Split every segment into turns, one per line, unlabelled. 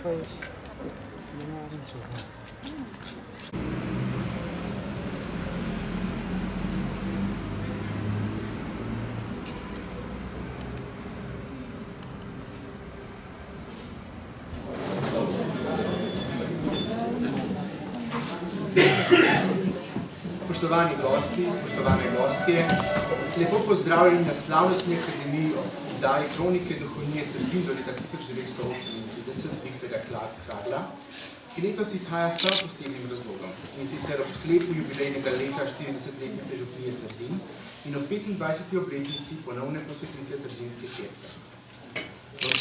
Spoštovani gosti, spoštovane gostje, lepo pozdravljeni na slavnostni akademiji ob izdaji Kronike duhovnije Trzin do leta 1938 Viktorja Kragla, ki letos izhaja s prav posebnim razlogom, in sicer ob sklepu jubilejnega leta 40-letnice župnije Trzin in ob 25. obletnici ponovne posvetitve Trzinske cerkve.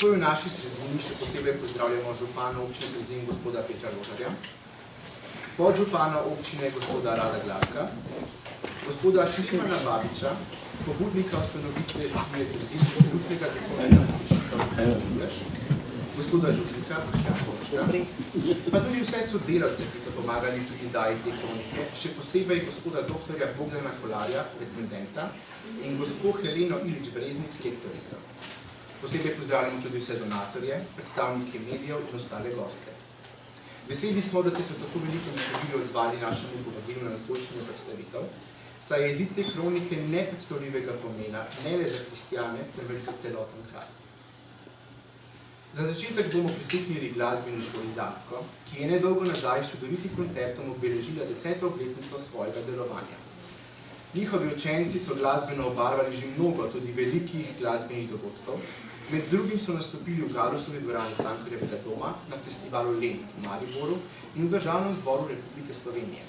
V naši sredini še posebej pozdravljamo župana občine Trzin gospoda Petra Ložarja, podžupana občine gospoda Rada Gladka, gospoda Šifana Babiča, pobudnika ustanovitve župnije Trzin, trenutnega duhovnega pomočnika, gospoda župnika, pa tudi vse sodelavce, ki so pomagali pri izdaji te kronike, še posebej gospoda doktorja Bogdana Kolarja, recenzenta, in gospod Heleno Ilič-Breznik, lektorico. Posebej pozdravljamo tudi vse donatorje, predstavnike medijev in ostale goste. Veseli smo, da ste se tako veliko številu odzvali našemu povabilu na nocojšnjo predstavitev, saj je izid te kronike nepredstavljivega pomena ne le za kristjane, temveč za celoten kraj. Za začetek bomo prisluhnili glasbeniško izdatko, ki je nedolgo nazaj s čudovitim koncertom obeležila 10. obletnico svojega delovanja. Njihovi učenci so glasbeno obarvali že mnogo tudi velikih glasbenih dogodkov, med drugim so nastopili v Galusovi dvorani Cankarjevega doma, na festivalu Lent v Mariboru in v Državnem zboru Republike Slovenije.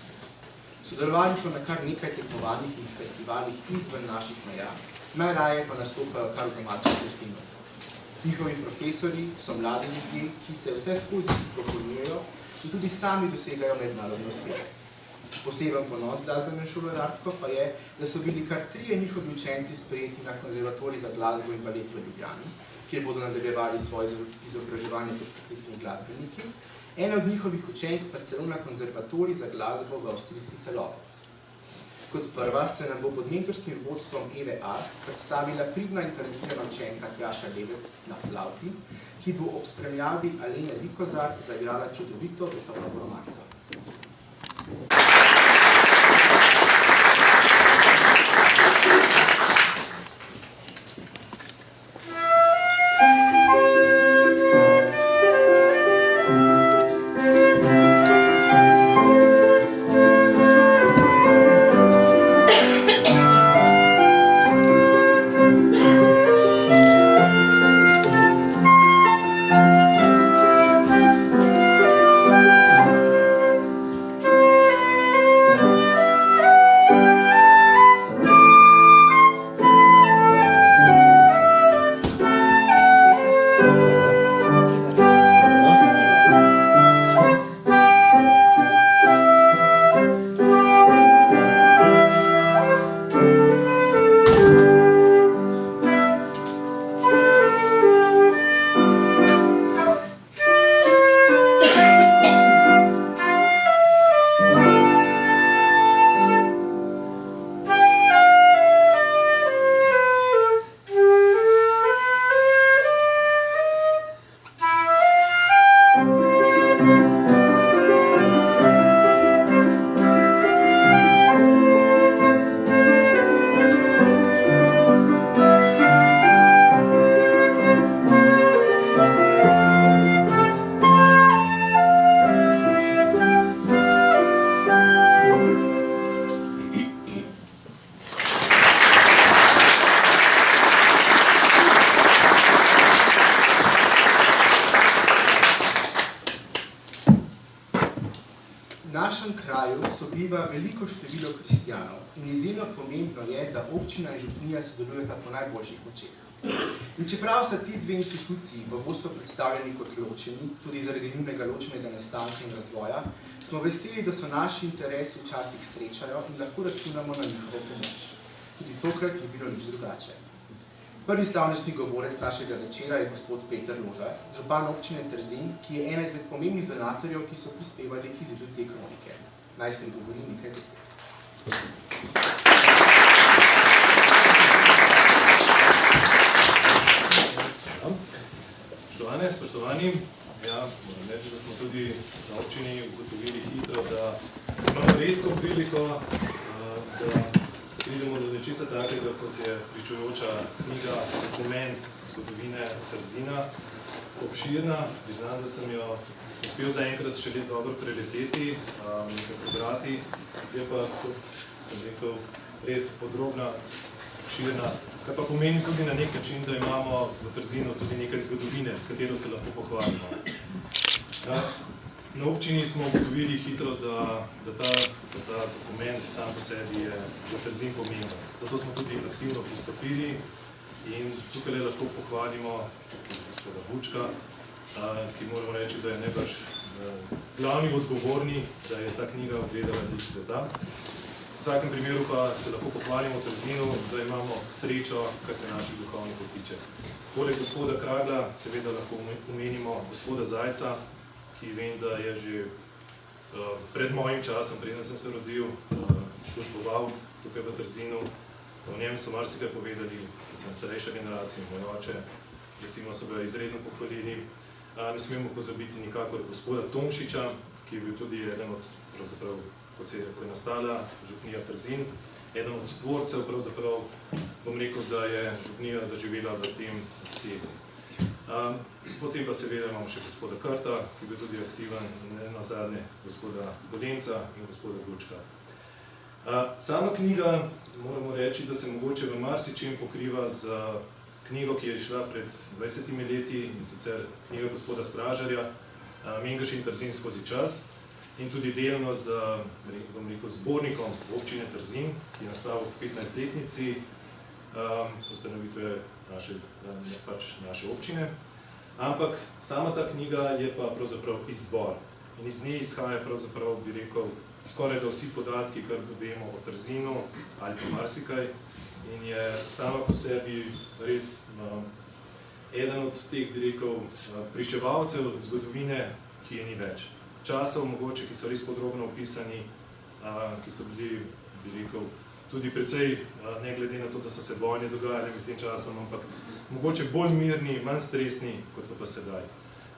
Sodelovali so na kar nekaj tekmovanjih in festivalih izven naših meja, najraje pa nastopajo kar v domačem Trzinu. Njihovi profesori so mladi ljudje, ki se vse skozi izpopolnjujejo in tudi sami dosegajo mednarodni uspeh. Poseben ponos glasbene šolararko pa je, da so bili kar 3 njihovi učenci sprejeti na konzervatorij za glasbo in balet v Ljubljani, kjer bodo nadaljevali svoje izobraževanje kot poklicni glasbeniki, ena od njihovih učenk pa celo na konzervatorij za glasbo v avstrijski Celovec. Kot prva se nam bo pod mentorskim vodstvom Eve Arh predstavila pridna in talentirana učenka Tjaša Levec na flauti, ki bo ob spremljavi Alene Vikozar zaigrala čudovito Beethovnovo romanco. Veliko število kristjanov in izjemno pomembno je, da občina in župnija sodelujeta po najboljših močeh. In čeprav sta ti dve instituciji pogosto predstavljeni kot ločeni, tudi zaradi njunega ločenega nastanka in razvoja, smo veseli, da so naši interesi včasih srečajo in lahko računamo na njihovo pomoč. Tudi tokrat ni bilo nič drugače. Prvi slavnostni govorec našega večera je gospod Peter Ložar, župan občine Trzin, ki je ena izmed pomembnih donatorjev, ki so prispevali k izidu te kronike. Naj s tem govorim nekaj besed.
Spoštovane, spoštovani, priliko, da pridemo do nečesa takega, kot je pričujoča knjiga, dokument zgodovine Trzina. Obširna, priznam, da sem jo uspel zaenkrat še dobro preleteti, nekaj prebrati, je pa, kot sem rekel, res podrobna, obširna, kar pa pomeni tudi na nek način, da imamo v Trzinu tudi nekaj zgodovine, s katero se lahko pohvalimo. Na občini smo ugotovili hitro, da ta dokument sam po sebi je za Trzin pomemben. Zato smo tudi aktivno pristopili in tukaj lahko pohvalimo gospoda Vučka, ki moramo reči, da je najbrž glavni odgovorni, da je ta knjiga ugledala luč sveta. V vsakem primeru pa se lahko pohvalimo v Trzinu, da imamo srečo, kar se naših duhovnikov tiče. Poleg gospoda Kragla seveda lahko omenimo gospoda Zajca, ki vem, da je že pred mojim časom, preden sem se rodil, služboval tukaj v Trzinu. O njem so marsikaj povedali, predvsem starejša generacija, moj oče, recimo so ga izredno pohvalili. Ne smemo pozabiti nikakor gospoda Tomšiča, ki je bil tudi eden od, pravzaprav, ko je nastala župnija Trzin, eden od tvorcev, pravzaprav, bom rekel, da je župnija zaživela v tem obsegu. Potem pa seveda imamo še gospoda Krta, ki je bil tudi aktiven, in nazadnje gospoda Dolenca in gospoda Vučka. Sama knjiga, moramo reči, da se mogoče v marsičem pokriva z knjigo, ki je išla pred 20 leti, in sicer knjiga gospoda Stražarja, Mengeš in Trzin skozi čas, in tudi delno z, bom rekel, zbornikom občine Trzin, ki je nastal v 15-letnici ustanovitve naše občine. Ampak sama ta knjiga je pa pravzaprav izbor in iz nje izhaja pravzaprav, bi rekel, skoraj da vsi podatki, kar dobimo o Trzinu ali pa marsikaj, in je sama po sebi res eden od teh, bi rekel, pričevalcev zgodovine, ki je ni več. Časov mogoče, ki so res podrobno opisani, ki so bili, bi rekel, tudi precej, ne glede na to, da so se vojne dogajale med tem časom, ampak mogoče bolj mirni, manj stresni, kot so pa sedaj.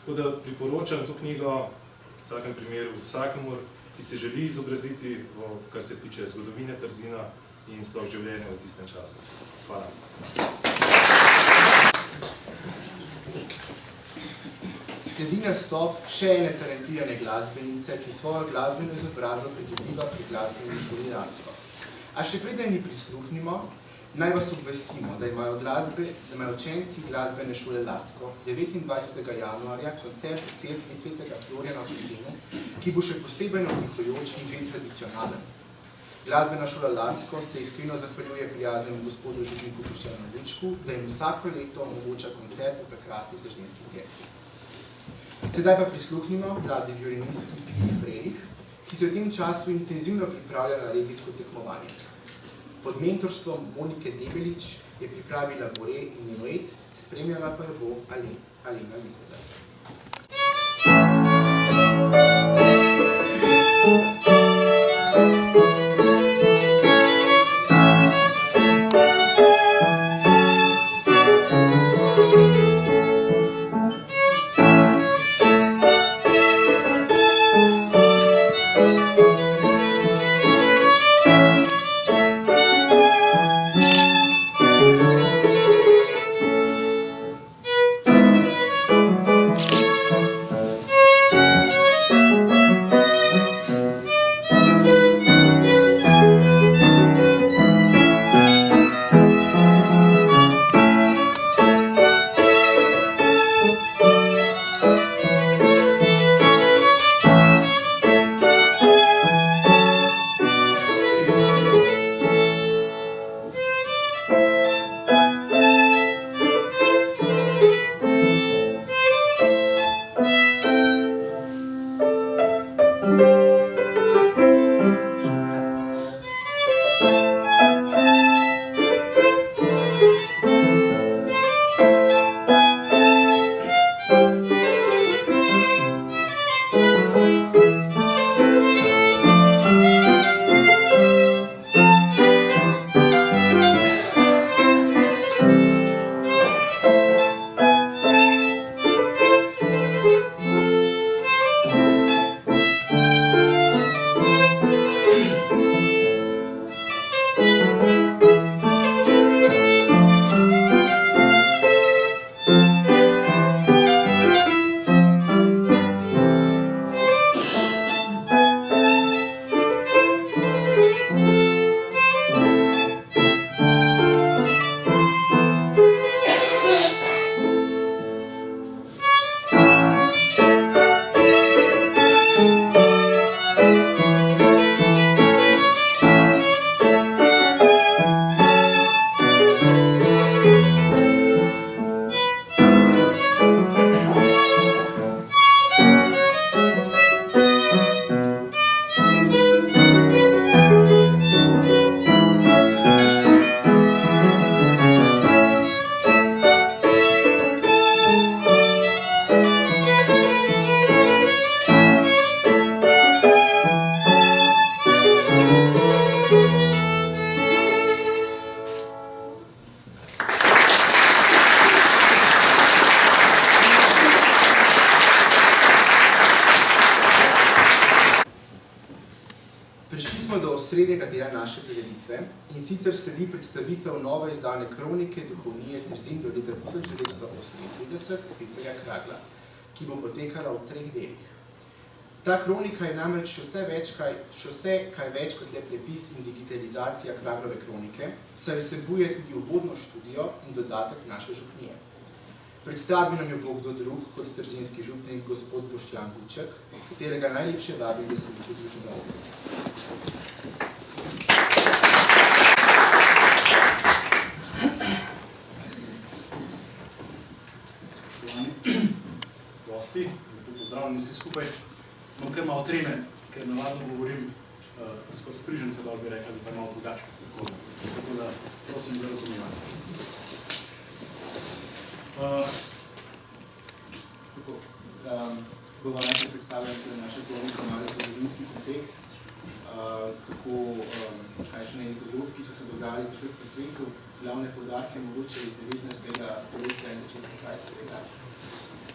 Tako da priporočam to knjigo v vsakem primeru vsakomur, ki se želi izobraziti, kar se tiče zgodovine Trzina in sploh življenja v tistem času. Hvala.
Sledi nastop še ene talentirane glasbenice, ki svojo glasbeno izobrazbo pridobiva pri glasbeni šoli Latko. A še preden ji prisluhnimo, naj vas obvestimo, da imajo učenci glasbene šole Latko 29. januarja koncert v cerkvi svetega Florjana v Trzinu, ki bo še posebej navdihujoč in že tradicionalen. Glasbena šola Latko se iskreno zahvaljuje prijaznemu gospodu župniku Boštjanu Vučku, da jim vsako leto omogoča koncert v prekrasni trzinski cerkvi. Sedaj pa prisluhnimo mladi violinistki Piji Frerih, ki se v tem času intenzivno pripravlja na regijsko tekmovanje. Pod mentorstvom Monike Debelič je pripravila Bore in Minuet, spremljala pa jo bo Alena Litozar. dela naše prireditve, in sicer sledi predstavitev nove izdane kronike duhovnije Trzin do leta 1938 Peterja Kragla, ki bo potekala v 3 delih. Ta kronika je namreč še vse kaj več kot le prepis in digitalizacija Kraglove kronike, saj vsebuje tudi uvodno študijo in dodatek naše župnije. Predstavil nam jo bo kdo drug kot trzinski župnik gospod Boštjan Buček, katerega najlepše vabim, da se mi tudi v domu.
Spoštovani gosti, lepo pozdravljeni vsi skupaj. Imam kar malo treme, ker navadno govorim skoraj sprižence, da bi rekli, pa malo drugače. Tako da prosim za razumevanje.
Ko vam najprej predstavljam naše kronike, malo zgodovinski kontekst, kakšne dogodki so se dogajali takrat po svetu, glavne poudarke mogoče iz 19. stoletja in začetka 20.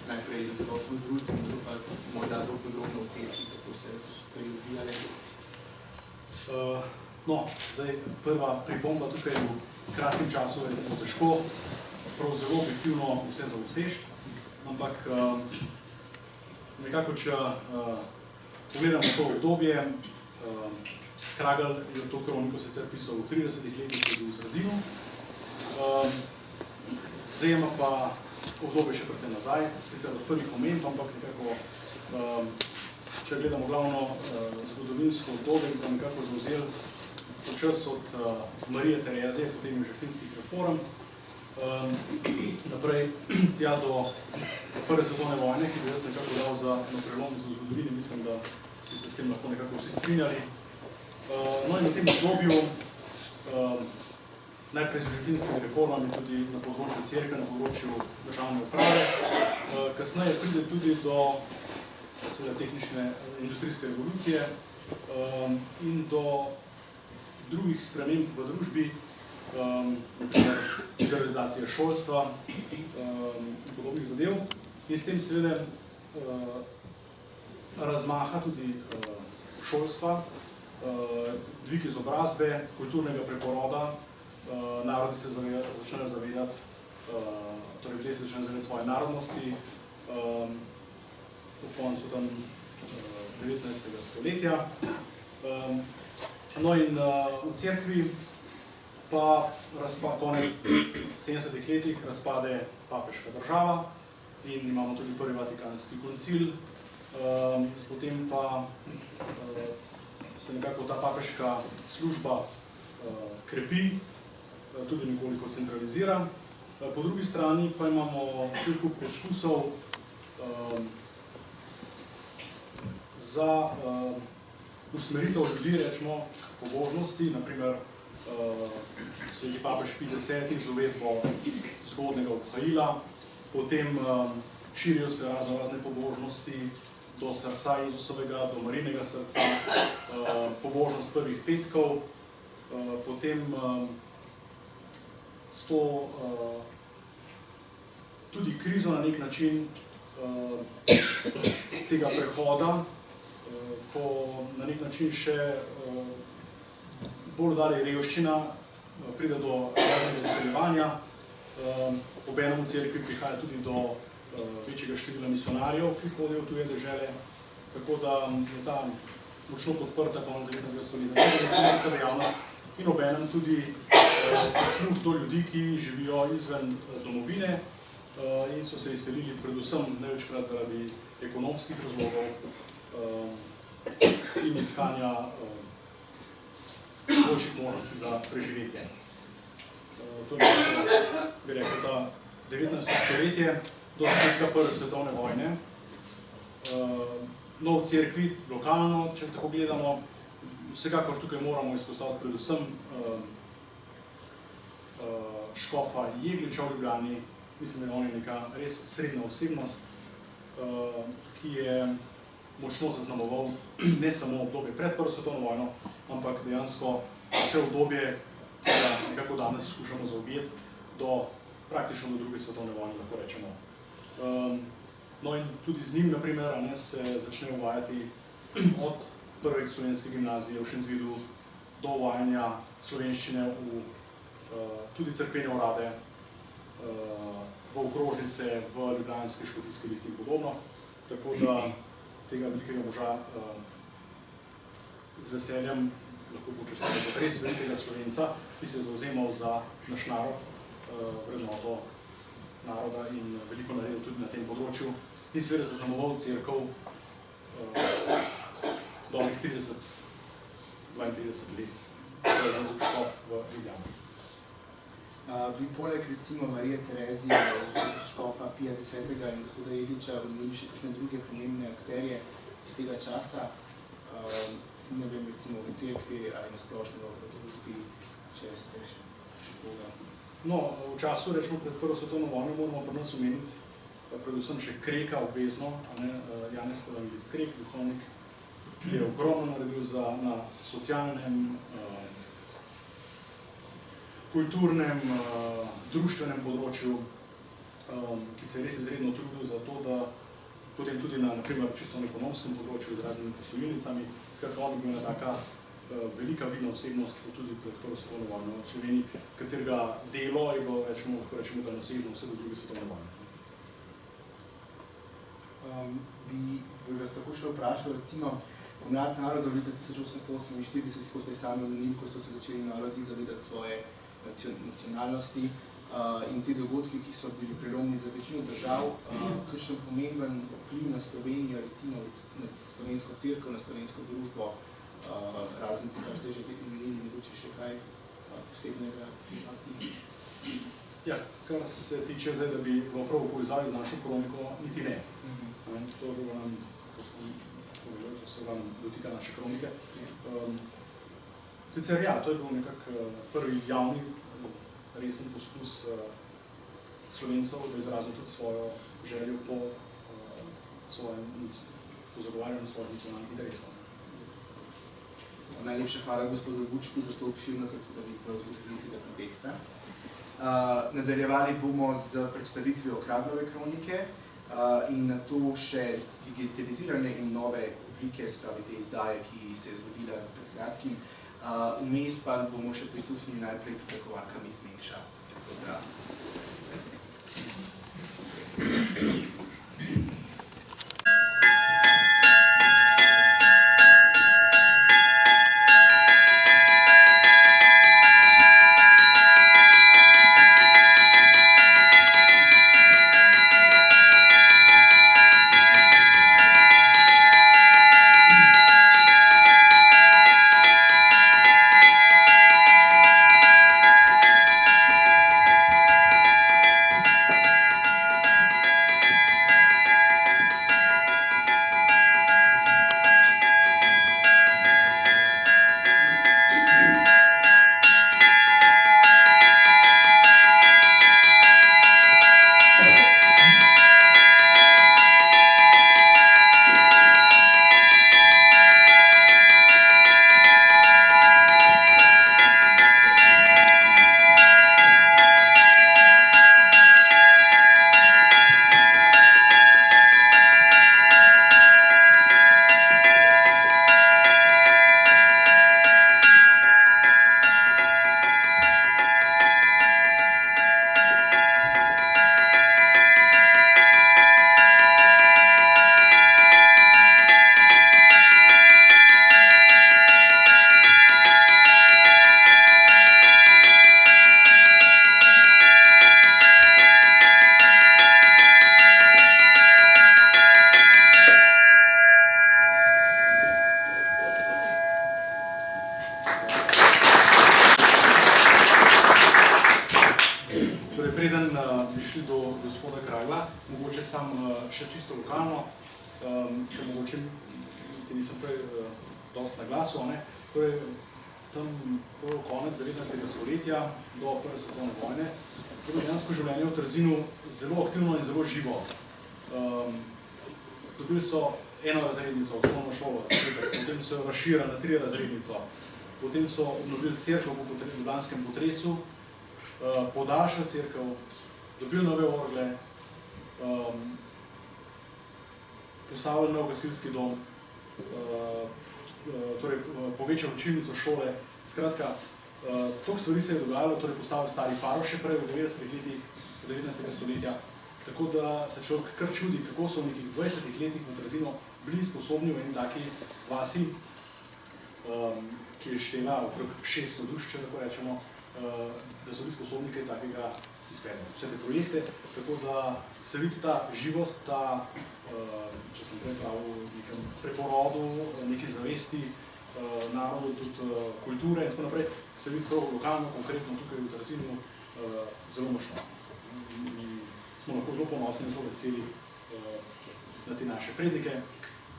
Najprej za splošno družbo, pa morda bolj podrobno oceniti, kako se stvari odvijale.
Zdaj prva pripomba tukaj v kratkem času je težko, prav zelo objektivno vse zavseči, ampak nekako, če pogledamo to obdobje, Kragl je to kroniko sicer pisal v 30 letih, ko je bil v Trzinu, zajema pa obdobje še predvsem nazaj, sicer od prvih omemb, ampak nekako, če gledamo glavno zgodovinsko obdobje, bi nekako zauzeli počas od Marije Terezije, potem Jožefinskih reform, naprej tja do Prve svetovne vojne, ki bi jaz nekako dal za prelomnico v zgodovini, mislim, da bi se s tem lahko nekako vsi strinjali. No in v tem obdobju, najprej z Jožefinskimi reformami, tudi na področju cerkve, na področju državne uprave, kasneje pride tudi do tehnične industrijske revolucije in do drugih sprememb v družbi, naprimer liberalizacija šolstva in podobnih zadev. In s tem seveda razmaha tudi šolstva, dvig izobrazbe, kulturnega preporoda, narodi se začnejo zavedati, torej ljudje se začnejo zavedati svoje narodnosti, v koncu tam 19. stoletja. No in v cerkvi pa konec 70. letih razpade papeška država in imamo tudi prvi Vatikanski koncil, potem pa se nekako ta papeška služba krepi, tudi nekoliko centralizira. Po drugi strani pa imamo cel kup poskusov za usmeritev ljudi, rečemo, pobožnosti, naprimer sveti papež Pij X z uvedbo zgodnega obhajila, potem širijo se razne pobožnosti do srca Jezusovega, do Marijinega srca, pobožnost prvih petkov, potem s to tudi krizo na nek način tega prehoda, ko na nek način še bolj dalje revščina, pride do raznega izseljevanja, obenem v cerkvi prihaja tudi do večjega števila misionarjev, ki hodijo v tuje dežele, tako da je ta močno podprta konec 19. stoletja misionarska dejavnost in obenem tudi posluh do ljudi, ki živijo izven domovine in so se izselili predvsem največkrat zaradi ekonomskih razlogov in iskanja boljših možnosti za preživetje. To je bi rekel, ta 19. stoletje do začetka Prve svetovne vojne. No, v cerkvi, lokalno, če tako gledamo, vsekakor tukaj moramo izpostaviti predvsem škofa Jegliča v Ljubljani. Mislim, da je on neka res srednja osebnost, ki je močno zaznamoval ne samo obdobje pred Prvo svetovno vojno, ampak dejansko vse obdobje, ki ga nekako danes skušamo zaobjeti, do praktično do Druge svetovne vojne, lahko rečemo. No in tudi z njim, naprimer, se začne uvajati od prve slovenske gimnazije v Šentvidu do uvajanja slovenščine v tudi cerkvene urade, v okrožnice, v ljubljanski škofijski listi in podobno. Tako da tega velikega moža z veseljem lahko počastimo kot res velikega Slovenca, ki se je zavzemal za naš narod, vrednoto naroda in veliko naredil tudi na tem področju. In seveda zaznamoval cerkev dobrih 32 let, to je škof v Ljubljani.
Bi poleg recimo Marije Terezije, škofa Pija X. in gospoda Jedliča omenili še kakšne druge pomembne akterje iz tega časa, ne vem, recimo v cerkvi ali na splošno v družbi, če ste še koga?
No, v času, rečemo, pred Prvo svetovno vojno moramo pri nas omeniti predvsem še Kreka obvezno, Janez Evangelist Krek, duhovnik, ki je ogromno naredil na socialnem, kulturnem, društvenem področju, ki se je res izredno trudil za to, da potem tudi na primer čisto na ekonomskem področju z raznimi posojilnicami, skratka on je bil ena taka velika vidna osebnost tudi pred Prvo svetovno vojno v Sloveniji, katerega delo je bilo, rečemo, daljnosežno vse do druge svetovne vojne.
Bi vas tako še vprašal, recimo, pomlad narodov leta 1848, ko ste sami omenili, ko so se začeli narodi zavedati svoje nacionalnosti in te dogodki, ki so bili prelomni za večino držav, kakšen pomemben vpliv na Slovenijo, recimo na slovensko cerkev, na slovensko družbo, razen tega, ste že omenili, mogoče še kaj posebnega?
Ja, kar se tiče zdaj, da bi v prav povezavi z našo kroniko, niti ne. To je bilo nam, kot sem povedal, to se vam dotika naše kronike. Sicer ja, to je bil nekako prvi javni resen poskus Slovencev, da izrazil tudi svojo željo po zagovarjanju svojih nacionalnih interesov.
Najlepša hvala gospodu Vučku za to obširno predstavitev zgodovinskega konteksta. Nadaljevali bomo z predstavitvijo Kraglove kronike in nato še digitalizirane in nove oblike, spravi te izdaje, ki se je zgodila pred kratkim. Vmes pa bomo še prisluhnili najprej pripovedovalkam iz Mekša.
Še čisto lokalno, ker mogoče nisem prej dosti na glasu, torej tam konec 19. stoletja do Prve svetovne vojne je bilo dejansko življenje v Trzinu zelo aktivno in zelo živo. Dobili so enorazrednico, osnovno šolo, potem so jo razširili na 3-razrednico, potem so obnovili cerkev po ljubljanskem potresu, podaljšali cerkev, dobili nove orgle, postavili nov gasilski dom, torej povečali učilnico šole, Skratka, toliko stvari se je dogajalo, torej postavil stari faro še prej v 90-ih letih 19. stoletja, tako da se človek kar čudi, kako so v nekih 20 letih v Trzinu bili sposobni v eni taki vasi, ki je štela okrog 600 duš, če tako rečemo, da so bili sposobni kaj takega izpeljati. Vse te projekte, tako da se vidi ta živost, ta, če sem prej pravil, z nekem preporodu, neki zavesti narodu, tudi kulture in tako naprej, se vidi prav lokalno, konkretno tukaj v Trzinu, zelo močno. Smo lahko zelo ponosni in zelo veseli na te naše prednike,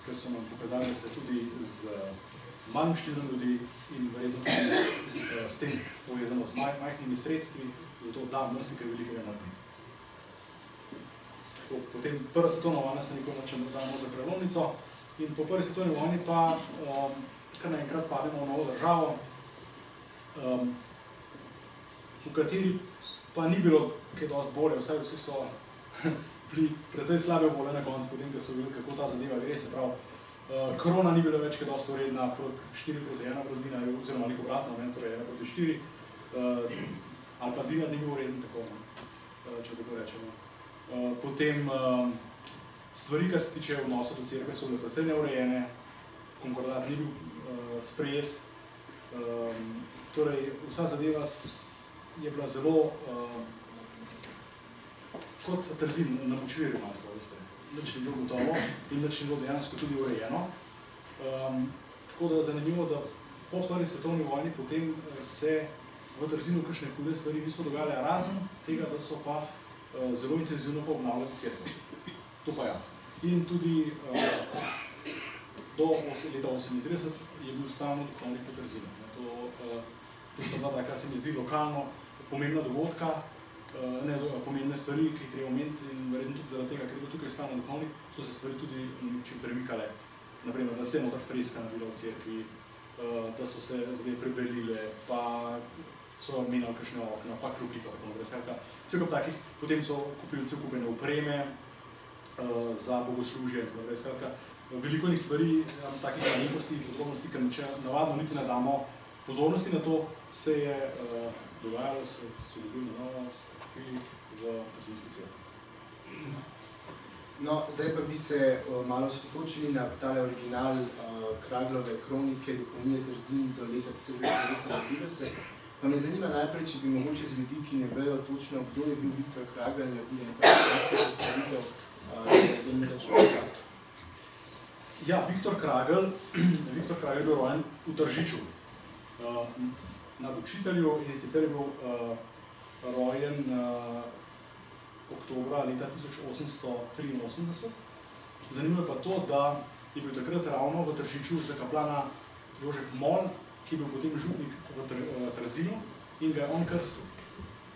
ker so nam pokazali, da se tudi z manjim številom ljudi in verjetno tudi s tem povezano z majhnimi sredstvi, zato da marsikaj velikega narediti. Potem prva svetovna vojna se nikoli ne vzamemo za prelomnico in po prvi svetovni vojni pa kar naenkrat pademo v novo državo, v kateri pa ni bilo kaj dosti bolje, vsaj vsi so bili precej slabe bolje na koncu, potem, ko so videli, kako ta zadeva gre, se pravi, korona ni bila več kaj dosti uredna, 4:1 proti dinarju, oziroma nek obratno, torej 1:4, ali pa dinar ni bil ureden, tako, če tako rečemo. Potem stvari, kar se tiče odnosa do cerkve, so bile precej neurejene, konkordat ni bil sprejet, torej vsa zadeva je bila zelo kot Trzin na močvirju, veste. Nič ni bilo gotovo in nič ni bilo dejansko tudi urejeno. Tako da je zanimivo, da po prvi svetovni vojni potem se v Trzinu kakšne hude stvari niso dogajale, razen tega, da so pa zelo intenzivno pa obnavljali cerkev. To pa ja. In tudi do leta 1938 je bil stalno duhovnik po Trzinu. To sta dva taka, se mi zdi, lokalno pomembna dogodka, pomembne stvari, ki jih treba omeniti in verjetno tudi zaradi tega, ker je bil tukaj stalno duhovnik, so se stvari tudi čim premikale. Naprimer, da se je noter freska nabila v cerkvi, da so se zdaj prebelile, pa so menjali kakšne okna, pa krupi, pa tako naprej. Skratka, cel kup takih, potem so kupili cel kup ene opreme za bogoslužje in tako naprej. Skratka, veliko njih stvari, takih malenkosti in podrobnosti, ker če navadno niti ne damo pozornosti na to, se je dogajalo, so ljubili na novo, v Trzinski cerkvi.
No, zdaj pa bi se malo osredotočili na tale original Kraglove kronike Duhovnije Trzin do leta 1938. Pa me zanima najprej, če bi mogoče z ljudi, ki ne vejo točno, kdo je bil Viktor Kragl, naredili nekaj predstavitev zemljega človeka.
Ja, Viktor Kragl je bil rojen v Tržiču, nad učitelju, in sicer je bil rojen oktobra leta 1883. Zanimivo je pa to, da je bil takrat ravno v Tržiču za kaplana Jožef Mol, ki je bil potem župnik v Trzinu in ga je on krstil.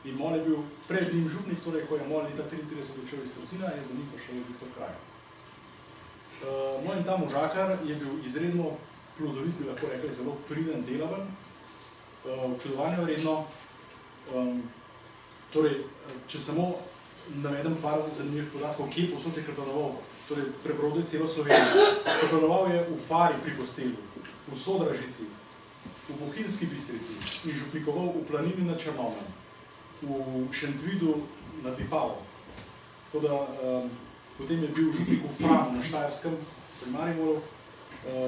In Mol je bil pred njim župnik, torej ko je Mol leta 1933 odšel iz Trzina, je za njim prišel Viktor Kragl. No in ta možakar je bil izredno plodovit, bi lahko rekli, zelo priden, delaven, občudovanja vredno. Torej, če samo navedem par zanimivih podatkov, kje povsod je kapelanoval, torej prebrodil celo Slovenijo. Kapelanoval je v Fari pri Kostelu, v Sodražici, v Bohinjski Bistrici in župnikoval v Planini nad Črnomljem, v Šentvidu nad Vipavo. Tako da potem je bil župnik v Framu na Štajerskem, pri Mariboru,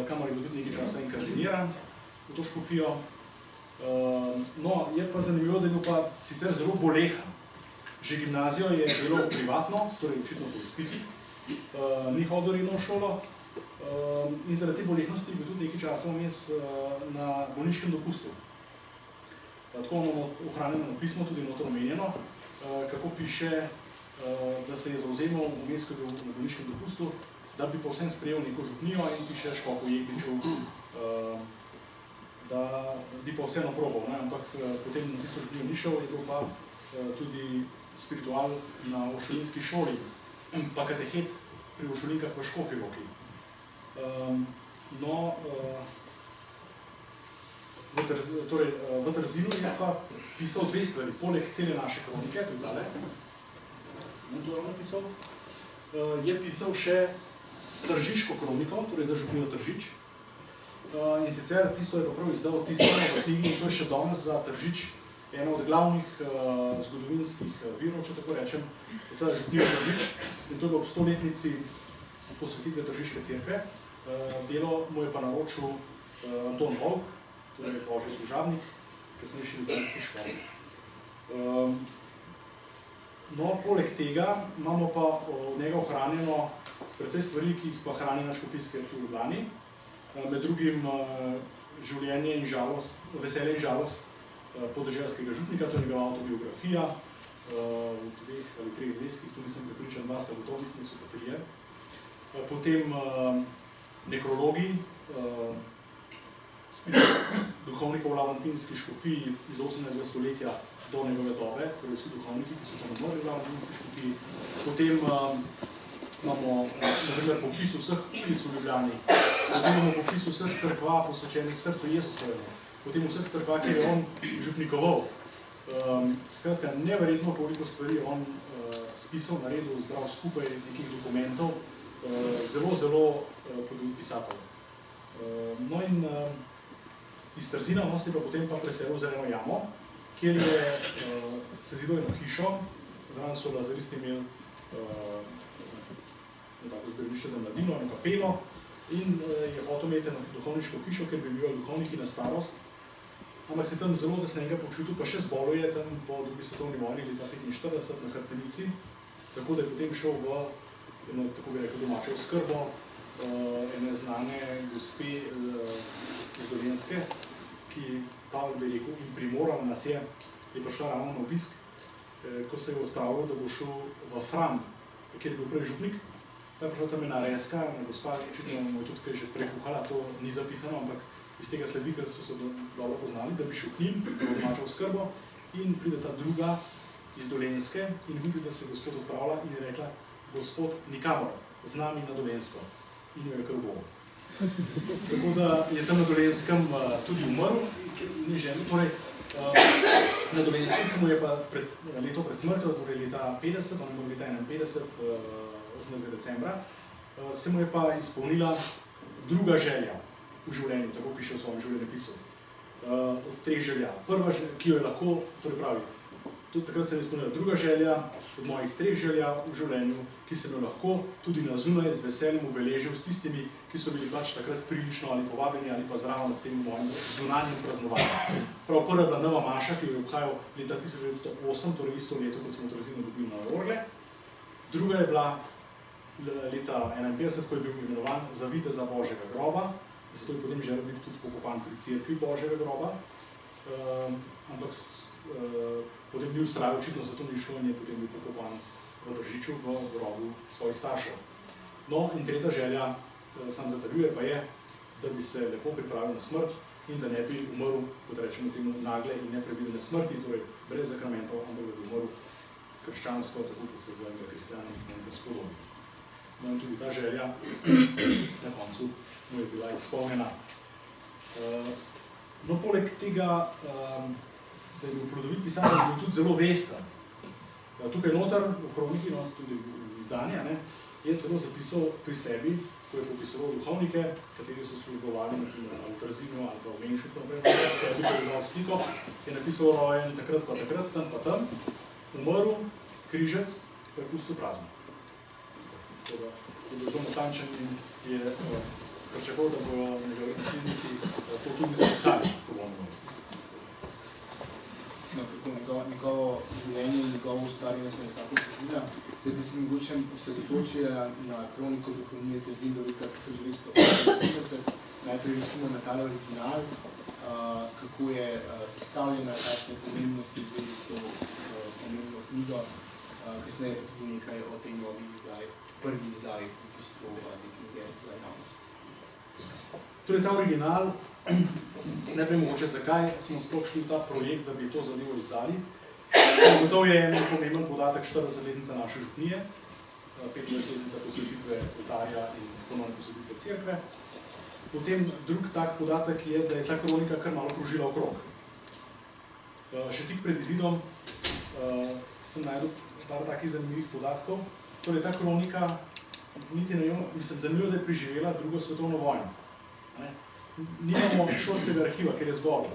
kamor je bil tudi nekaj časa inkardiniran v to škofijo. No, je pa zanimivo, da je bil pa sicer zelo bolehan. Že gimnazijo je delal privatno, torej očitno po izpitih, ni hodil redno v šolo in zaradi te bolehnosti je bil tudi nekaj časa vmes na bolniškem dopustu. Tako imamo ohranjeno pismo, tudi noter omenjeno, kako piše, da se je zavzemal vmes, ko je bil na bolniškem dopustu, da bi povsem sprejel neko župnijo in piše škofu Jegliču, da bi pa vseeno probal, ampak potem na tisto župnijo ni šel, je bil pa tudi spiritual na uršulinski šoli, pa katehet pri uršulinkah v Škofji Loki. No, v Trzinu je pa pisal dve stvari, poleg tele naše kronike, tudi tale, je pisal še Tržiško kroniko, torej za župnijo Tržič, In sicer tisto je pa prav izdal tiskano v knjigi in to je še danes za Tržič eno od glavnih zgodovinskih virov, če tako rečem, za župnijo Tržič. In to je ob 100-letnici posvetitve Tržiške cerkve. Delo mu je pa naročil Anton Volk, torej božji služabnik, kasnejši ljubljanski škof. No, poleg tega imamo pa od njega ohranjeno precej stvari, ki jih pa hrani na škofijski arhiv v Ljubljani. Med drugim življenje in žalost, veselje in žalost podeželskega župnika, to je njegova autobiografija v 2 ali 3 zvezkih, tu nisem prepričan, 2 sta gotovo, mislim, so pa 3. Potem nekrologi, spisek duhovnikov v Lavantinski škofiji iz 18. stoletja do njegove dobe, torej vsi duhovniki, ki so tam umrli v Lavantinski škofiji. Potem imamo naprimer popis vseh ulic v Ljubljani, potem imamo popis vseh cerkva posvečenih srcu Jezusovemu, potem vseh cerkva, kjer je on župnikoval. Skratka, neverjetno koliko stvari on spisal, naredil, zbral skupaj nekih dokumentov, zelo podvig pisatelj. No in iz Trzina se je pa potem pa preselil v Zeleno jamo, kjer je sezidal eno hišo, zraven so lazaristi imeli tako zbirališče za mladino, eno kapelo in je hotel imeti eno duhovniško hišo, kjer bi bivali duhovniki na starost. Ampak se tam zelo tesnega počutil, pa še zbolel je tam po drugi svetovni vojni leta 1945 na hrbtenici, tako da je potem šel v eno, tako bi rekel, domačo oskrbo ene znane gospe iz Dolenjske, ki, Pavel bi rekel, in primoral nas je prišla ravno na obisk, ko se je odpravil, da bo šel v Fram, kjer je bil prej župnik. Pa je prišla tam ena reska, ena gospa, očitno mu je tudi kaj že prekuhala, to ni zapisano, ampak iz tega sledi, ker so se dobro poznali, da bi šel k njim, v domačo oskrbo, in pride ta druga iz Dolenjske in vidi, da se gospod odpravlja in je rekla: gospod, nikamor, z nami na Dolenjsko. In jo je kar ubogal. Tako da je tam na Dolenskem tudi umrl, ni želil. Torej, na Dolenskem se mu je pa leto pred smrtjo, torej leta 50, on je bil leta 51, 18. decembra, se mu je pa izpolnila druga želja v življenju, tako piše v svojem življenjepisu. Od 3 želja. Prva, ki jo je lahko, torej pravi, tudi takrat se je izpolnila druga želja od mojih 3 želja v življenju, ki sem jo lahko tudi na zunaj z veseljem obeležil s tistimi, ki so bili pač takrat prilično ali povabljeni ali pa zraven ob tem mojem zunanjem praznovanju. Prav prva je bila Nova maša, ki jo je obhajal leta 1908, torej isto leto, kot smo v Trzinu dobili nove orgle. Druga je bila leta 1951, ko je bil imenovan za viteza Božjega groba, zato je potem želel biti tudi pokopan pri cerkvi Božjega groba, ampak potem ni ustrajal, očitno zato ni šlo in je potem bil pokopan v Tržiču v grobu svojih staršev. No in tretja želja, sam zatrjuje, pa je, da bi se lepo pripravil na smrt in da ne bi umrl, kot rečemo temu, nagle in neprevidene smrti, torej brez zakramentov, ampak da bi umrl krščansko, tako kot se zdaj kristjani in gospodovi. No in tudi ta želja na koncu mu je bila izpolnjena. No, poleg tega, da je bil plodovit pisatelj, je bil tudi zelo vesten. Tukaj noter, v kroniki, no, tudi izdanja, je celo zapisal pri sebi, ko je popisoval duhovnike, kateri so službovali v Trzinu ali pa v Menšutu, pri sebi, ko je dal sliko, je napisal rojen takrat pa takrat, tam pa tam, umrl, križec, pa je pustil prazno. Tako da je bil zelo natančen in je pričakoval, da bojo njegovi nasledniki to tudi zapisali, ko bo umrl.
No, tako njegovo življenje in njegovo ustvarjanje smo nekako pozdravila. Zdaj bi se mogoče osredotočila na kroniko duhovnije Trzin do leta 1958, najprej recimo na tale original, kako je sestavljena, kakšne pomembnosti v zvezi s to pomembno knjigo, kasneje tudi nekaj o tej novi izdaji, prvi izdaji v bistvu te knjige za javnost.
Torej, ta original, najprej mogoče, zakaj smo sploh šli v ta projekt, da bi to zadevo izdali. Gotovo je en pomemben podatek 40-letnica naše župnije, 25-letnica posvetitve oltarja in ponovne posvetitve cerkve. Potem drug tak podatek je, da je ta kronika kar malo krožila okrog. Še tik pred izidom sem najdel par takih zanimivih podatkov. Torej, ta kronika, niti ne vem, mislim, zanimivo, da je preživela drugo svetovno vojno. nimamo šolskega arhiva, ker je zgolj.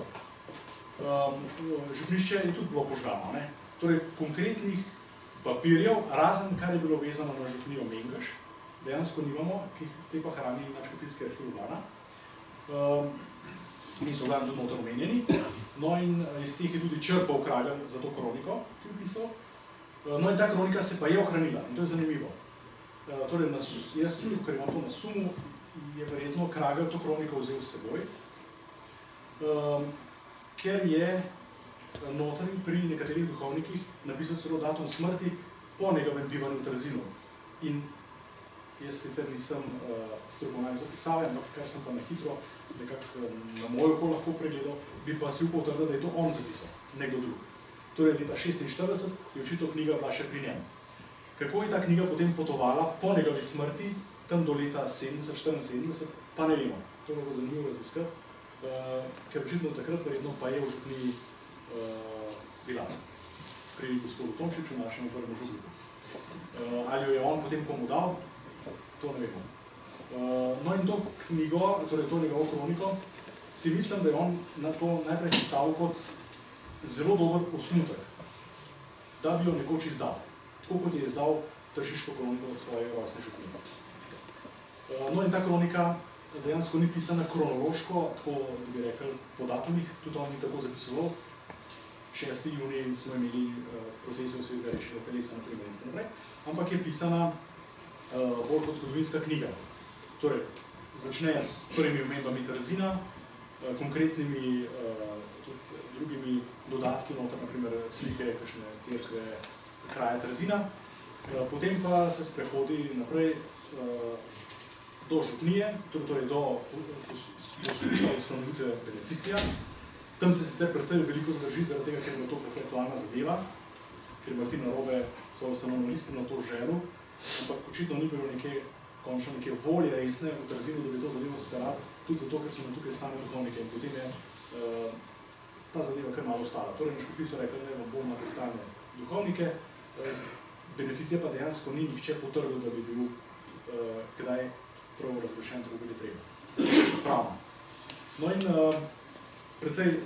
Župnišče je tudi bilo požgano, ne? Torej konkretnih papirjev, razen kar je bilo vezano na župnijo Mengeš, dejansko nimamo, ki te pa hrani Nadškofijski arhiv Ljubljana. In so glavno tudi noter omenjeni. No in iz teh je tudi črpal Kragelj za to kroniko, ki je pisal. No in ta kronika se pa je ohranila in to je zanimivo. Torej, jaz, ker imam to na sumu, je verjetno Kragelj to kroniko vzel s seboj, ker je noter pri nekaterih duhovnikih napisal celo datum smrti po njegovem bivanju v Trzinu. In jaz sicer nisem strokovnjak za pisave, ampak kar sem pa na hitro nekako na moj oko lahko pregledal, bi pa si upal trditi, da je to on zapisal, nekdo drug. Torej, leta 1946 je očitno knjiga bila še pri njem. Kako je ta knjiga potem potovala po njegovi smrti, tam do leta 1974, pa ne vemo. To bo zanimivo raziskati, ker očitno takrat verjetno pa je v župniji bila pri gospodu Tomšiču, našemu prvemu župniku. Ali jo je on potem komu dal, to ne vemo. No in to knjigo, torej to njegovo kroniko, si mislim, da je on na to najprej sestavil kot zelo dober osnutek, da bi jo nekoč izdal. Tako kot je izdal Tržiško kroniko od svoje rojstne župnije. No in ta kronika dejansko ni pisana kronološko, tako bi rekel po datumih, tudi on ni tako zapisoval. 6. junij smo imeli procesijo svetega rešenega telesa, naprimer in naprej, ampak je pisana bolj kot zgodovinska knjiga. Torej, začne s prvimi omembami Trzina, konkretnimi drugimi dodatki, noter naprimer slike, kakšne cerkve, kraje Trzina, potem pa se sprehodi naprej do župnije, torej do poskusa ustanovitve beneficija. Tam se sicer predvsej veliko zdrži, zaradi tega, ker je to predvsej aktualna zadeva, ker je Martin Narobe svojo ustanovno listino to želel, ampak očitno ni bilo končno neke volje resne v Trzinu, da bi to zadevo speljal, tudi zato, ker so nam tukaj sami duhovniki in potem je ta zadeva kar malo ostala. Torej, na škofiji so rekli, da bolj imate stane duhovnike, beneficija pa dejansko ni nihče potrdil, da bi bil kdaj prav razglašen, tako bi treba. Pravno. No in precej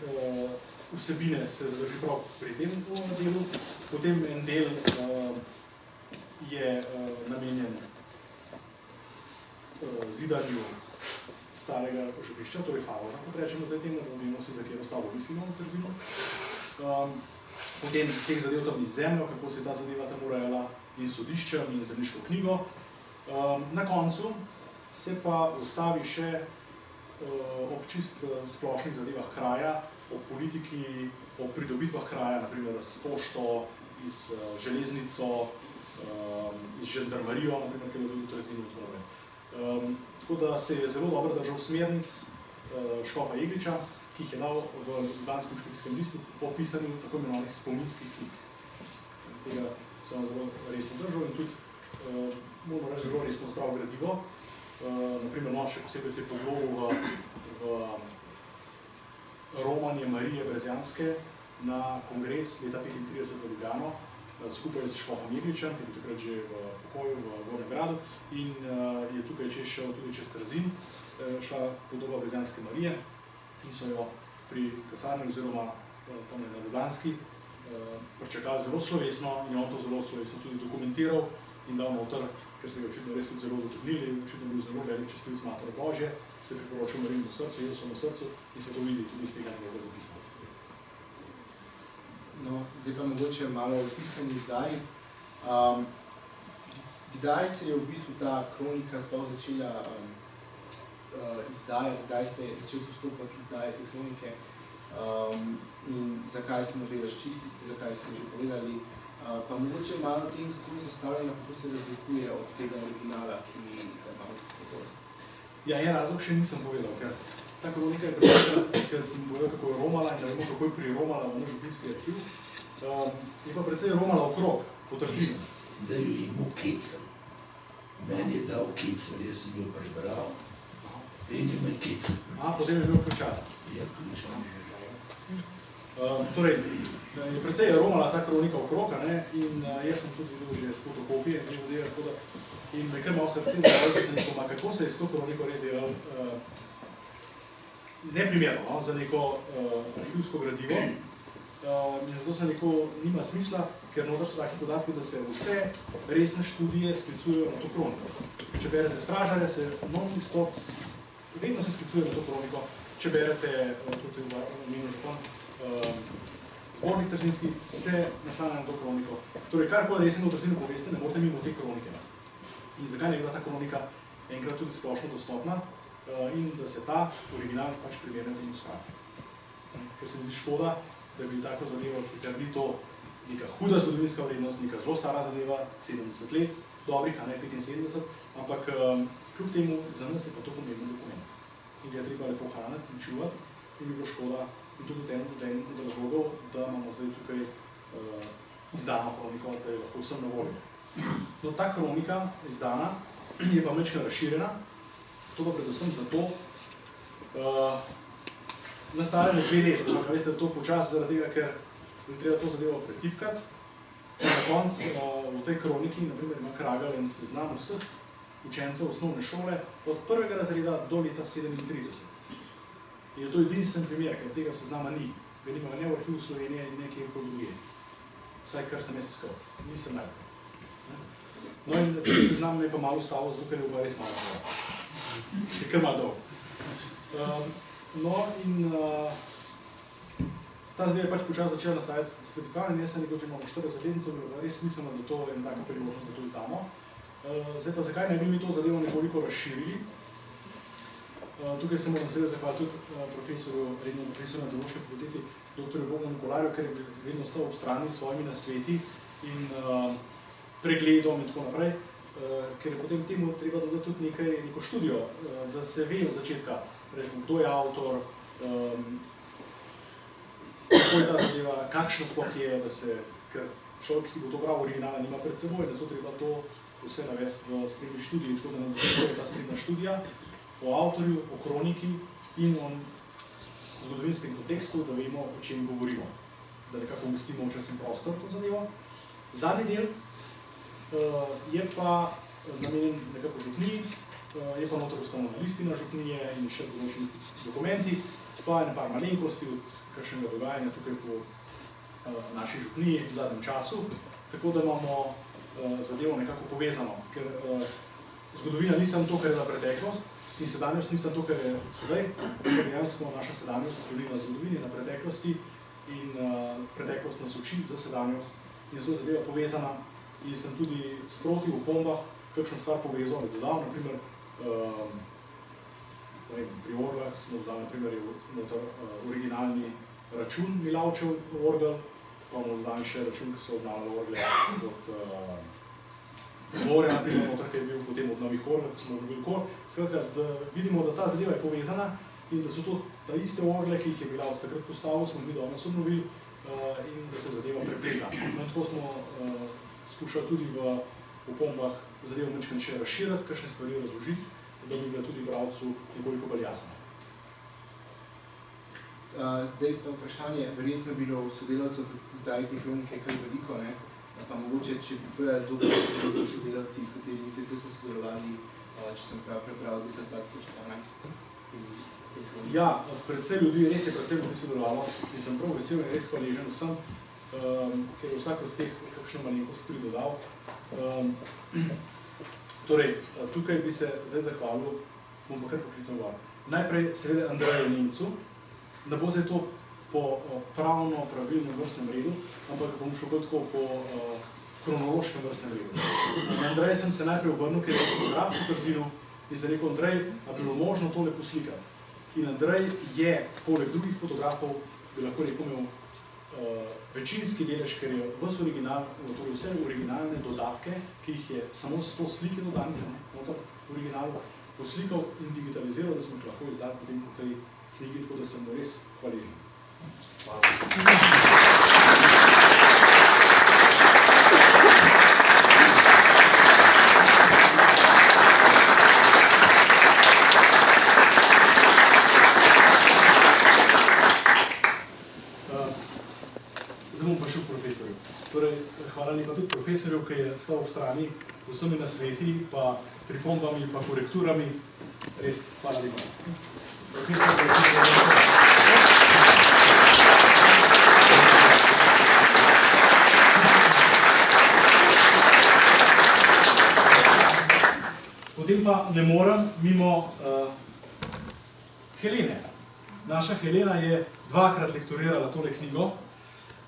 vsebine se zadrži prav pri tem delu, potem en del je namenjen zidanju starega župnišča, torej Favoža, kot rečemo zdaj temu, da vemo si, za katero stavbo mislimo v Trzinu. Potem teh zadev tam iz zemljo, kako se je ta zadeva tam urejala in sodiščem in zemljiško knjigo. Na koncu se pa ustavi še ob čist splošnih zadevah kraja, o politiki, o pridobitvah kraja, naprimer s pošto, iz železnico, iz žandarmerijo, naprimer, ki je v Trzinu in tako naprej. Tako da se je zelo dobro držal smernic škofa Jegliča, ki jih je dal v Ljubljanskem škofijskem listu po pisanju tako imenovanih spominskih knjig. Tega se on zelo resno držal in tudi, moramo reči, zelo resno zbral gradivo. Naprimer, še posebej se je poglobil v romanje Marije Brezjanske na kongres leta 1935 v Ljubljano, skupaj s škofom Jegličem, ki je bil takrat že v pokoju v Gornjem gradu in je tukaj šel tudi čez Trzin, šla podoba Brezjanske Marije in so jo pri kasarni oziroma tam na Ljubljanski pričakali zelo slovesno in je on to zelo slovesno tudi dokumentiral in dal noter, ker se ga očitno res tudi zelo dotaknili, očitno bil zelo velik častilc Matere Božje, se je priporočil Marijinu srcu, Jezusovo srcu in se to vidi tudi iz tega njegovega zapisa.
No, zdaj pa mogoče malo o tiskani izdaji. Kdaj se je v bistvu ta kronika sploh začela izdajati, kdaj ste začel postopek izdaje te kronike in zakaj smo že razčistili, zakaj ste že povedali, pa mogoče malo o tem, kako je sestavljena, kako se razlikuje od tega originala, ki imamo pred seboj.
Ja, en razlog še nisem povedal, ker ta kronika je predvsem, ker sem povedal, kako je romala in da vemo, kako je priromala v naš župnijski arhiv, je pa predvsej romala okrog, po Trzinu.
Da jo imel Kecel. Meni je dal Kecel, jaz sem jo prebral in je me Kecel.
Potem je bil ključat.
Ja, ključat.
Torej, je predvsej romala ta kronika okrog, in jaz sem tudi videl že fotokopije, in me kar malo srce zdaj, da sem rekel, kako se je s to kroniko res delal neprimerno, no, za neko arhivsko gradivo. In zato se nima smisla, ker noter so taki podatki, da se vse resne študije sklicujejo na to kroniko. Če berete Stražarja, se non-stop, vedno se sklicuje na to kroniko. Če berete, kot je omenil župan, Zbornik Trzinski, se naslanja na to kroniko. Torej, karkoli resno o Trzinu poveste, ne morete mimo te kronike. In zakaj ne bila ta kronika enkrat tudi splošno dostopna in da se ta original pač primerno temu spravi. Ker se mi zdi škoda, da bi tako zadevo, sicer ni to neka huda zgodovinska vrednost, neka zelo stara zadeva, 70 let, dobrih, a ne 75, ampak kljub temu za nas je pa to pomemben dokument. In ga je treba lepo hraniti in čuvati in bi bilo škoda in tudi en od razlogov, da imamo zdaj tukaj izdano kroniko, da je lahko vsem na voljo. No, ta kronika izdana je pa majčkeno razširjena, to pa predvsem zato, nastajanje 2 let, ampak veste, to počasi zaradi tega, ker bi treba to zadevo pretipkati. Na koncu v tej kroniki, naprimer, ima Kragelj en seznam vseh učencev osnovne šole od 1. razreda do leta 37. In je to edinstven primer, ker tega seznama ni. Ga nima ne v arhivu Slovenije in nekje drugje. Vsaj kar sem jaz iskal. Nisem najprej. No in tisti seznam me je pa malo ustavil, zato ker je bil res malo dolg. Je kar malo dolg. No in ta zdaj je pač počas začela nastajati spletikavanjem, jaz sem rekel, če imamo 40-letnico, bilo res smiselno, da to je ena taka priložnost, da to izdamo. Zdaj pa zakaj ne bi mi to zadevo nekoliko razširili? Tukaj se moram seveda zahvaliti tudi profesorju, rednemu profesorju na Teološki fakulteti, dr. Bogdanu Kolarju, ker je vedno stal ob strani s svojimi nasveti in pregledom in tako naprej, ker je potem temu treba dodati tudi neko študijo, da se ve od začetka, rečemo, kdo je avtor, kako je ta zadeva, kakšna sploh je, da se, ker človek, ki bo to prav originala, nima pred seboj, da zato treba to vse navesti v sprednji študiji, tako da nas začne ta sprednja študija o avtorju, o kroniki in o zgodovinskem kontekstu, da vemo, o čem govorimo, da nekako umestimo v čas in prostor to zadevo. Zadnji del je pa namenjen nekako župniji, je pa noter ustanovna listina župnije in še določeni dokumenti, pa je par malenkosti od kakšnega dogajanja tukaj po naši župniji v zadnjem času, tako da imamo zadevo nekako povezano, ker zgodovina nisem to, kar je na preteklost, in sedanjost nisem to, kar je sedaj, ker dejansko naša sedanjost sledi na zgodovini, na preteklosti in preteklost nas uči za sedanjost in zato je zadeva povezana in sem tudi sproti v opombah kakšno stvar povezal ali dodal, naprimer pri orglah smo dodali, naprimer, originalni račun Milavčev orgel, pa bomo dodali še račun, ki so obnavljali orgle od Dvorja, naprimer, noter, ki je bil potem od novih orgel, ko smo obnovili kor. Skratka, da vidimo, da ta zadeva je povezana in da so to ta iste orgle, ki jih je Milavc takrat postavil, smo mi danes obnovili in da se zadeva prepleta. No, tako smo skušali tudi v opombah zadevo majčkeno še razširiti, kakšne stvari razložiti, da bi bila tudi bralcu nekoliko bolj jasna.
Zdaj to vprašanje, verjetno je bilo v sodelavcev zdaj te kronike kar veliko, ne? Pa mogoče, če bi povedali dobro sodelavci, s katerimi ste sodelovali, če sem prav prebral, leta 2014.
Ja, predvsej ljudi, res je predvsej ljudi sodelovalo in sem prav vesel in res hvaležen vsem, ker je vsak od teh kakšno malenkost pridodal. Torej, tukaj bi se zdaj zahvalil, bom pa kar poklical gor. Najprej seveda Andreju Nemcu, ne bo zdaj to po pravno pravilnem vrstnem redu, ampak bom šel tako po kronološkem vrstnem redu. Na Andrej sem se najprej obrnil, ker je fotograf v Trzinu in sem rekel, Andrej, a bi bilo možno tole poslikati. In Andrej je, poleg drugih fotografov, bi lahko rekel imel večinski delež, ker je ves original, torej vse originalne dodatke, ki jih je samo 100 slike dodanih noter v originalu, poslikal in digitaliziral, da smo jih lahko izdali potem v tej knjigi, tako da sem mu res hvaležen. Zdaj bom pa šel k profesorju. Torej, hvala lepa tudi profesorju, ki je stal v strani z vsemi nasveti, pa pripombami, pa korekturami. Res, hvala lepa. profesor Beatrice. Potem pa ne morem mimo Helene. Naša Helena je dvakrat lektorirala tole knjigo.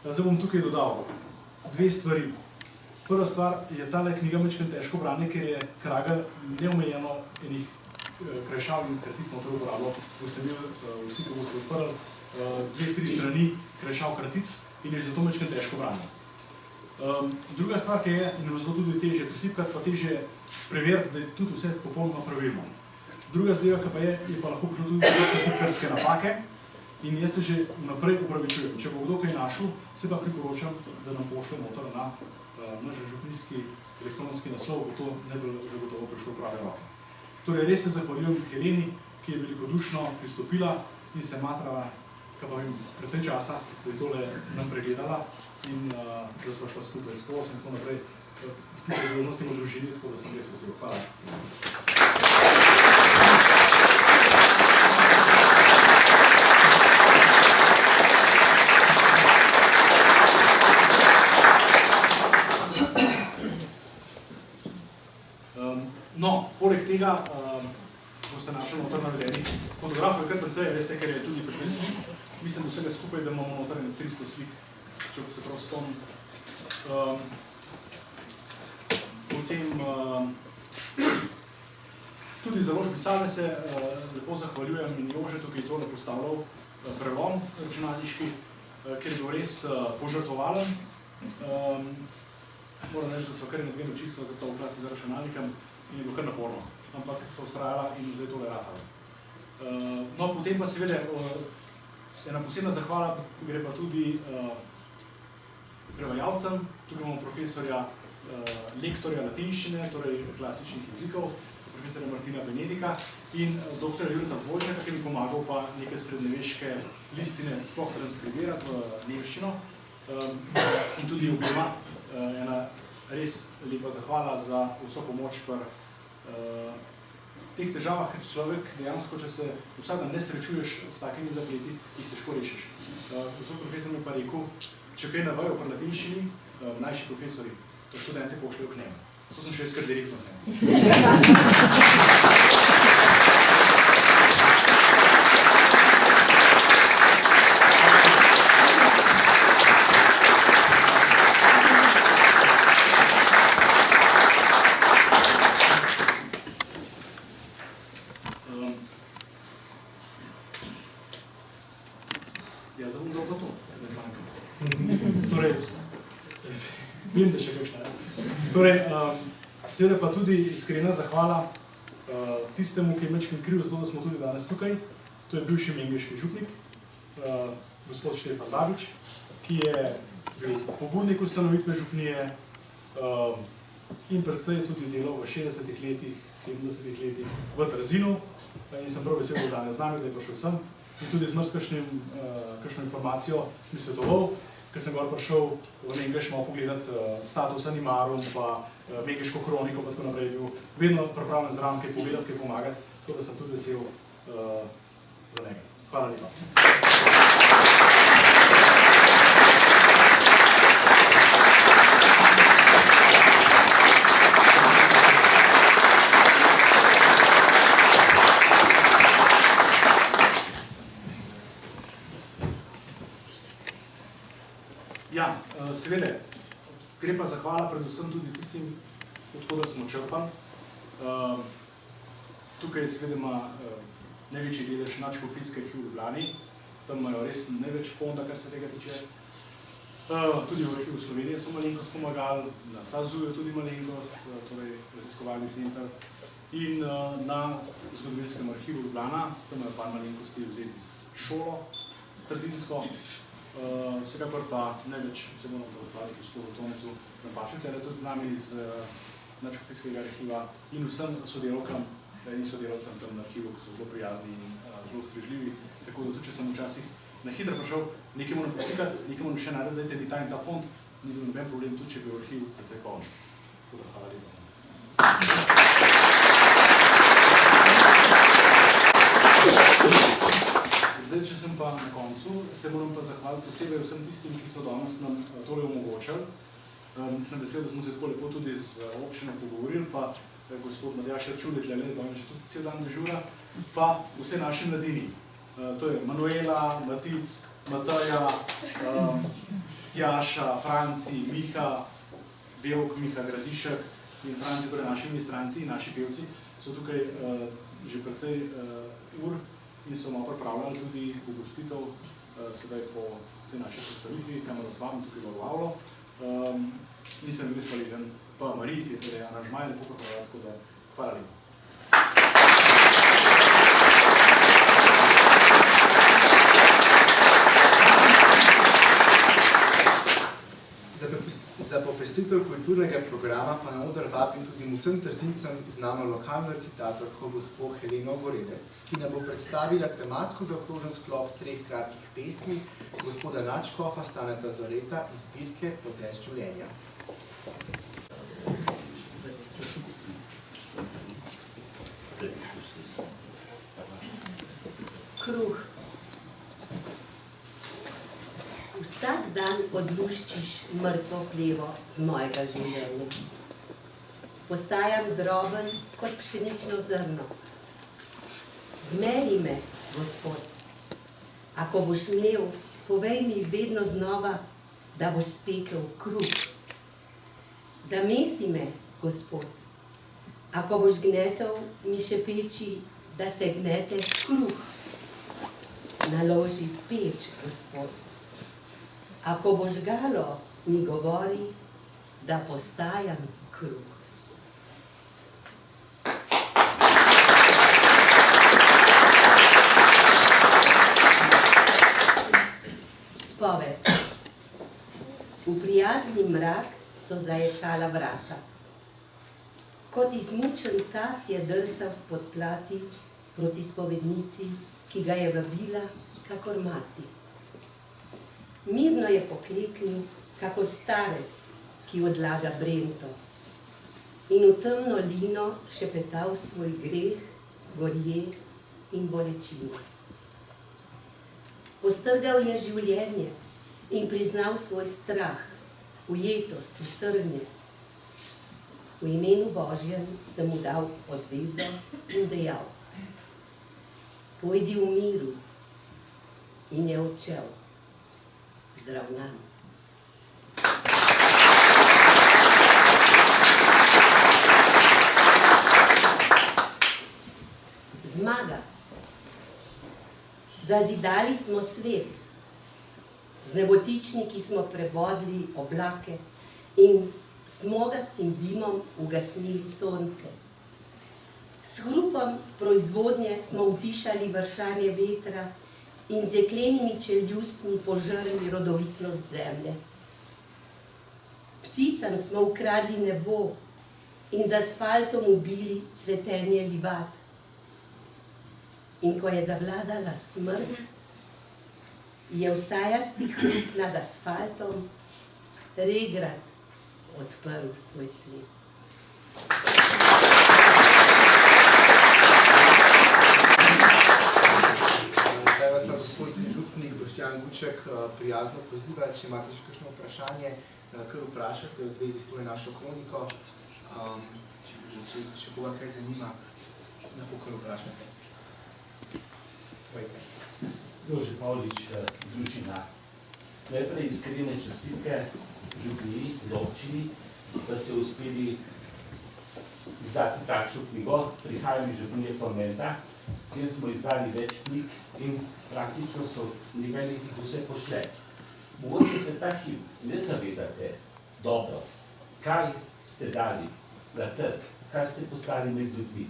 Zdaj bom tukaj dodal dve stvari. Prva stvar je tale knjiga majčkeno težko branje, ker je Kragelj neomejeno enih krajšav in kratic noter uporabljal. Boste imeli vsi, ko boste odprli, 2-3 strani krajšav kratic in je zato majčkeno težko branje. Druga stvar, ki je, in zato tudi težje pretipkati, pa težje preveriti, da je tudi vse popolnoma pravilno. Druga zadeva, ki pa je pa lahko prišlo tudi do tipkarske napake in jaz se že vnaprej upravičujem. Če bo kdo kaj našel, se pa priporočam, da nam pošlje noter na naš župnijski elektronski naslov, bo to najbolj zagotovo prišlo v prave roke. Torej, res se zahvaljujem Heleni, ki je velikodušno pristopila in se matrala, kaj pa vem, predvsem časa, da je tole nam pregledala in da sva šla skupaj skozi in tako naprej. Priložnosti v družini, tako da sem res vesel. Hvala. No, poleg tega boste našli noter navedeni. Fotografov je kar precej, veste, ker je tudi precej slik. Mislim, da vsega skupaj, da imamo noter 300 slik, če se prav spomnim. Potem tudi založbi Salve se lepo zahvaljujem in Jožetu, ki je tole postavljal prelom računalniški, ker je bil res požrtvovalen. Moram reči, da so kar dve noči za to vklati za računalnikom in je bilo kar naporno, ampak so ustrajala in zdaj tole ratala. No, potem pa seveda ena posebna zahvala gre pa tudi prevajalcem. Tukaj imamo profesorja lektorja latinščine, torej klasičnih jezikov, profesorja Martina Benedika in dr. Jureta Dvojčaka, ki mi pomagal pa neke srednjeveške listine sploh transkribirati v nemščino. In tudi obema ena res lepa zahvala za vso pomoč pri teh težavah, ker človek dejansko, če se vsak dan ne srečuješ s takimi zapleti, jih težko rešiš. Gospod profesor mi pa rekel, če kaj navajo pri latinščini, mlajši profesori, to študente pošljajo k njemu. Zato sem še jaz kar direktno k njemu. Ja, zdaj bom dal pa to, ne zmanjka. Torej, vem, da še kakšna. Torej, seveda pa tudi iskrena zahvala tistemu, ki je majčkeno kriv za to, da smo tudi danes tukaj. To je bivši mengeški župnik, gospod Štefan Babič, ki je bil pobudnik ustanovitve župnije in predvsej tudi delal v 60-ih letih, 70-ih letih v Trzinu. In sem prav vesel, da danes z nami, da je prišel sem. In tudi z kakšno informacijo mi svetoval, ker sem gor prišel v Mengeš malo pogledati status animarum, pa Mengeško kroniko, pa tako naprej bil vedno pripravljen zraven kaj pogledati, kaj pomagati, tako da sem tudi vesel za njega. Hvala lepa. Ja, seveda, gre pa zahvala predvsem tudi tistim, odkoder smo črpali. Tukaj seveda ima največji delež Nadškofijske arhiv v Ljubljani. Tam imajo res največ fonda, kar se tega tiče. Tudi v arhivu Slovenije so malenkost pomagali, na SAZU-ju tudi malenkost, torej raziskovalni center. In na Zgodovinskem arhivu Ljubljana, tam imajo par malenkosti v zvezi s šolo trzinsko. Vsekakor pa največ se bomo pa zahvaliti gospodu Tonetu Krampaču, ter je tudi z nami iz Nadškofijskega arhiva in vsem sodelavkam in sodelavcem tam na arhivu, ki so zelo prijazni in zelo strežljivi. Tako da tudi, če sem včasih na hitro prišel, nekaj moram poslikati, nekaj moram še narediti, dajte mi ta in ta fond, ni bil noben problem, tudi če je bil arhiv precej poln. Tako da hvala lepa. pa na koncu. Se moram pa zahvaliti posebej vsem tistim, ki so danes nam tole omogočali. Sem vesel, da smo se tako lepo tudi z občino pogovorili, pa gospod Matjaž Arčulik, danes že tudi cel dan dežura, pa vse naše mladini. To je Manuela, Matic, Mateja, Tjaša, Franci, Miha, Belk, Miha Gradišek in Franci, torej naši ministranti, naši pevci, so tukaj že precej ur in so malo pripravljali tudi pogostitev sedaj po tej naši predstavitvi, kamero s vami tukaj v Avlo. In sem res hvaležen pa Mariji, ki je torej aranžmaj lepo pripravljala, tako da hvala lepa.
Za popestritev kulturnega programa pa na oder vabim tudi vsem Trzincem znano lokalno recitatorko gospo Heleno Goredec, ki nam bo predstavila tematsko zaokrožen sklop 3 kratkih pesmi gospoda Nadškofa Staneta Zoreta iz zbirke Potez življenja.
Kruh. Vsak dan odluščiš mrtvo plevo z mojega življenja. Postajam droben kot pšenično zrno. Zmeni me, Gospod. Ako boš imel, povej mi vedno znova, da boš spekel kruh. Zamesi me, Gospod. Ako boš gnetel, mi šepeči, da se gnete kruh. Naloži peč, Gospod. Ako boš galo, mi govori, da postajam kruh. Spoved. V prijazni mrak so zaječala vrata. Kot izmučen tat je drsal spod plati proti spovednici, ki ga je vabila kakor mati. Mirno je pokleknil, kako starec, ki odlaga brento, in v temno lino šepetal svoj greh, gorje in bolečino. Postrgal je življenje in priznal svoj strah, ujetost in trnje. V imenu Božjem sem mu dal odvezo in dejal: pojdi v miru, in je odšel. Zravnan. Zmaga. Zazidali smo svet, z nebotičniki smo prebodli oblake in s smogastim dimom ugasnili sonce. S hrupom proizvodnje smo utišali vršanje vetra in z jeklenimi čeljustmi požrli rodovitnost zemlje. Pticam smo ukradli nebo in z asfaltom ubili cvetenje livat. In ko je zavladala smrt, je vsajasti hrup nad asfaltom regrat odprl svoj cvet.
Gospod župnik Boštjan Guček prijazno poziva, če imate še kakšno vprašanje, kar vprašate v zvezi s to našo kroniko. Če koga kaj zanima, lahko kar vprašate.
Jože Pavlič, družina. Najprej iskrene čestitke župniji in občini, da ste uspeli izdati takšno knjigo. Prihajam iz župnije Formenta, kjer smo izdali več knjig in praktično so nekaj letih vse pošle. Mogoče se ta hip ne zavedate dobro, kaj ste dali na trg, kaj ste poslali med ljudmi.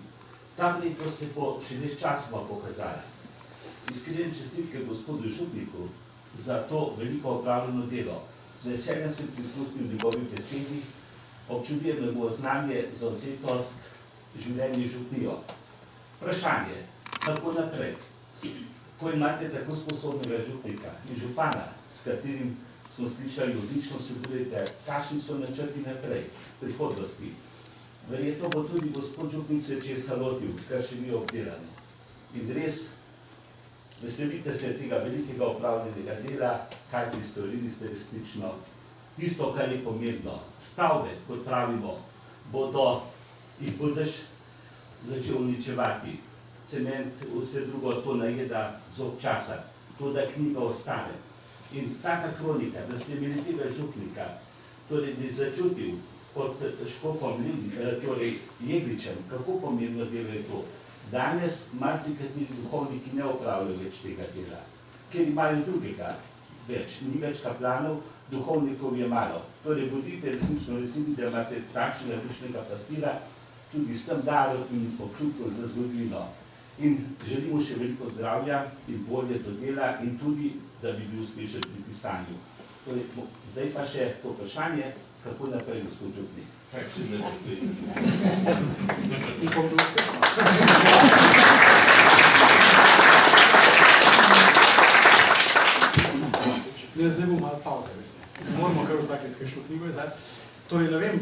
Ta vrednost se bo še več časoma pokazala. Iskrene čestitke gospodu župniku za to veliko opravljeno delo. Z veseljem sem prisluhnil njegovim besedi, občudujem njegovo znanje, zavzetost, življenje župnijo. Vprašanje, kako naprej? Ko imate tako sposobnega župnika in župana, s katerim smo slišali odlično sodelujete, kakšni so načrti naprej, prihodnosti? Verjetno bo tudi gospod župnik se česa lotil, kar še ni obdelano. In res Veselite se tega velikega opravljenega dela, kaj bi storili ste resnično. Tisto, kar je pomembno, stavbe, kot pravimo, jih boš začel uničevati. Cement, vse drugo, to najeda zob časa, to da knjiga ostane. In taka kronika, da ste imeli tega župnika, torej bi začutil pod škofom Jegličem, kako pomembno delo je to. Danes marsikateri duhovniki ne opravljajo več tega dela, ker imajo drugega več, ni več kaplanov, duhovnikov je malo. Torej bodite resnično veseli, da imate takšnega dušnega pastira, tudi s tem darom in občutkom za zgodovino. In želimo še veliko zdravja in volje do dela in tudi, da bi bil uspešen pri pisanju. Torej, zdaj pa še to vprašanje, kako naprej, gospod župnik. Kaj še načrtujete?
In pa bi uspešno. Zdaj bo malo pauze, veste. Ne moramo kar vsak let kakšno knjigo izdati. Torej, ne vem,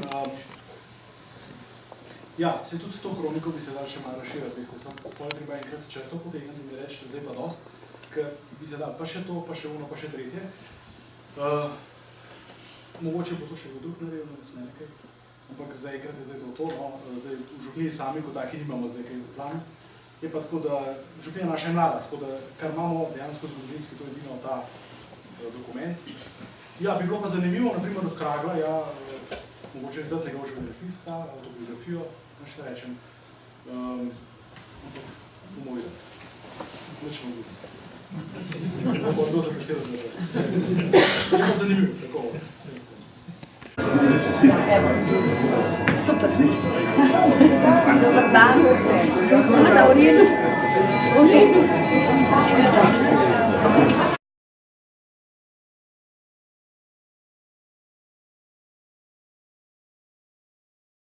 ja, se tudi to kroniko bi se dal še malo razširati, veste, samo pol treba enkrat črto potegniti in mi reči, da zdaj pa dost, ker bi se dal pa še to, pa še ono, pa še tretje. Mogoče bo to še drug naredil, ne sme nekaj, ampak zaenkrat je zdaj to, no, zdaj v župniji sami kot taki nimamo zdaj kaj v planu. Je pa tako, da župnija naša je mlada, tako da kar imamo dejansko zgodovinski, to je edino ta dokument. Ja, bi bilo pa zanimivo, naprimer od Kragla, ja, mogoče izdati njegov življenjepis, autobiografijo, nešto rečem, ampak bomo videli. Nič ne vidim. Bo kdo za besedo držal. Je pa zanimivo, tako.
Evo, super. Dobar dan. Hvala, v redu. V redu.